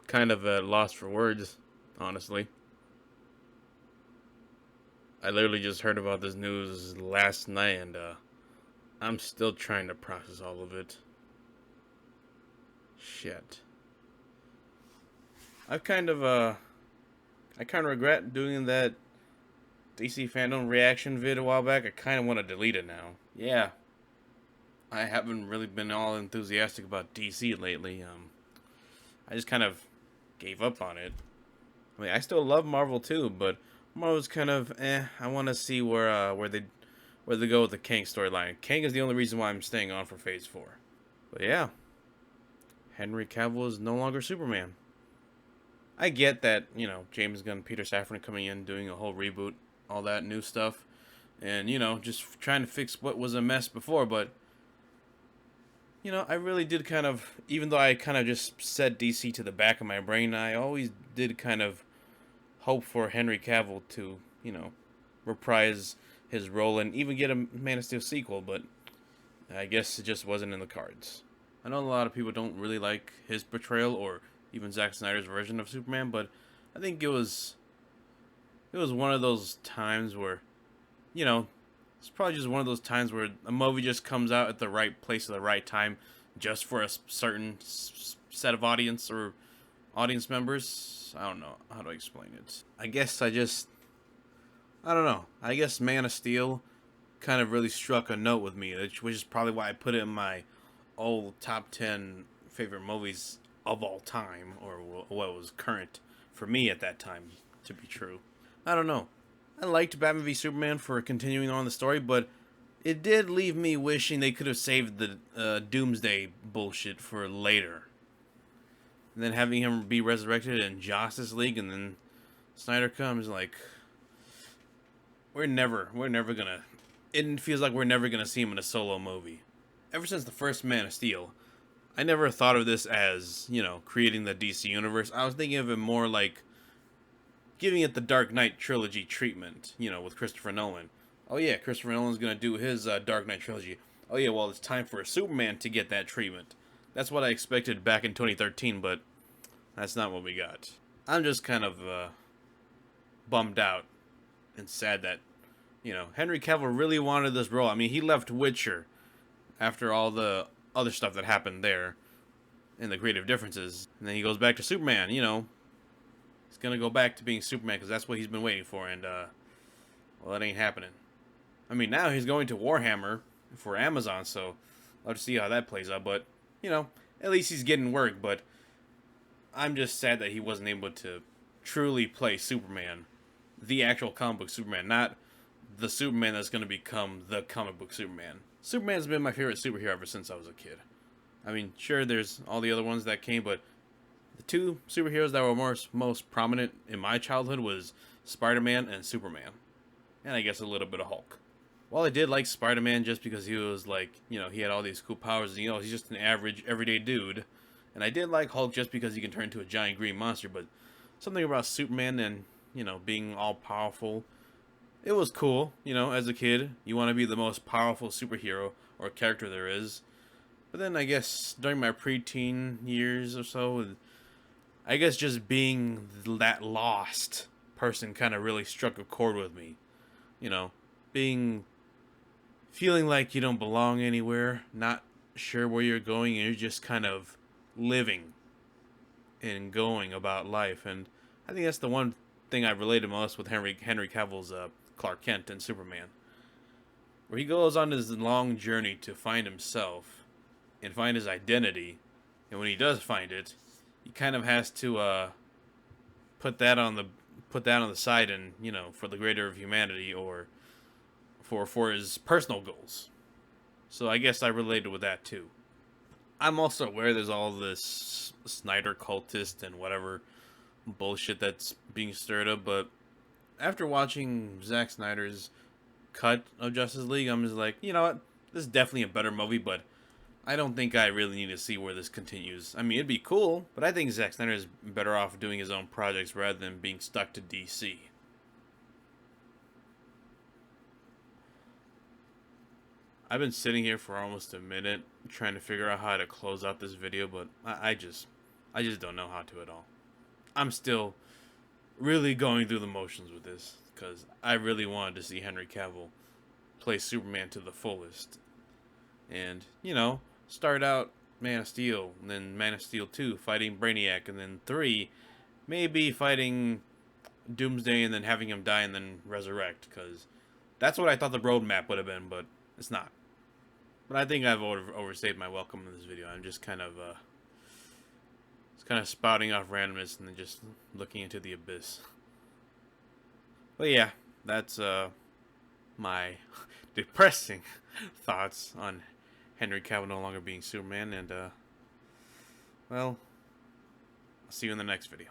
kind of at a loss for words, honestly. I literally just heard about this news last night, and I'm still trying to process all of it. Shit. I've kind of I kind of regret doing that DC fandom reaction vid a while back. I kind of want to delete it now. Yeah, I haven't really been all enthusiastic about DC lately. I just kind of gave up on it. I mean, I still love Marvel too, but Marvel's kind of I want to see where they go with the Kang storyline. Kang is the only reason why I'm staying on for Phase 4. But yeah, Henry Cavill is no longer Superman. I get that, James Gunn, Peter Safran coming in, doing a whole reboot, all that new stuff, and, just trying to fix what was a mess before, but, I really did kind of, even though I kind of just set DC to the back of my brain, I always did kind of hope for Henry Cavill to, reprise his role and even get a Man of Steel sequel, but I guess it just wasn't in the cards. I know a lot of people don't really like his portrayal or even Zack Snyder's version of Superman, but I think it was one of those times where, you know, it's probably just one of those times where a movie just comes out at the right place at the right time, just for a certain set of audience or audience members. I don't know how to explain it. I don't know. I guess Man of Steel kind of really struck a note with me, which is probably why I put it in my old top 10 favorite movies of all time, or what was current for me at that time to be true. I don't know. I liked Batman v Superman for continuing on the story, but it did leave me wishing they could have saved the Doomsday bullshit for later. And then having him be resurrected in Justice League, and then Snyder comes like, we're never gonna. It feels like we're never gonna see him in a solo movie. Ever since the first Man of Steel, I never thought of this as, creating the DC universe. I was thinking of it more like giving it the Dark Knight trilogy treatment, with Christopher Nolan. Oh yeah, Christopher Nolan's gonna do his Dark Knight trilogy. Oh yeah, well it's time for Superman to get that treatment. That's what I expected back in 2013, but that's not what we got. I'm just kind of bummed out and sad that, Henry Cavill really wanted this role. I mean, he left Witcher after all the other stuff that happened there and the creative differences. And then he goes back to Superman, He's going to go back to being Superman because that's what he's been waiting for. And, well, that ain't happening. I mean, now he's going to Warhammer for Amazon, so I'll just see how that plays out. But, at least he's getting work. But I'm just sad that he wasn't able to truly play Superman, the actual comic book Superman, not the Superman that's going to become the comic book Superman. Superman's been my favorite superhero ever since I was a kid. I mean, sure, there's all the other ones that came, but the two superheroes that were most prominent in my childhood was Spider-Man and Superman. And I guess a little bit of Hulk. While I did like Spider-Man just because he was like, he had all these cool powers, he's just an average, everyday dude. And I did like Hulk just because he can turn into a giant green monster, but something about Superman and, being all powerful, it was cool, as a kid. You want to be the most powerful superhero or character there is. But then I guess during my preteen years or so, I guess just being that lost person kind of really struck a chord with me. Feeling like you don't belong anywhere, not sure where you're going, and you're just kind of living and going about life. And I think that's the one thing I related most with Henry Cavill's Clark Kent and Superman, where he goes on this long journey to find himself and find his identity, and when he does find it, he kind of has to put that on the side, and for the greater of humanity, or for his personal goals. So I guess I related with that too. I'm also aware there's all this Snyder cultist and whatever bullshit that's being stirred up, but after watching Zack Snyder's cut of Justice League, I'm just like, you know what? This is definitely a better movie, but I don't think I really need to see where this continues. I mean, it'd be cool, but I think Zack Snyder is better off doing his own projects rather than being stuck to DC. I've been sitting here for almost a minute trying to figure out how to close out this video, but I just don't know how to at all. I'm still really going through the motions with this because I really wanted to see Henry Cavill play Superman to the fullest, and start out Man of Steel, and then Man of Steel 2 fighting Brainiac, and then 3 maybe fighting Doomsday, and then having him die and then resurrect, because that's what I thought the roadmap would have been, but it's not. But I think I've overstayed my welcome in this video. I'm just kind of spouting off randomness and then just looking into the abyss. But yeah, that's my depressing thoughts on Henry Cavill no longer being Superman, and well, I'll see you in the next video.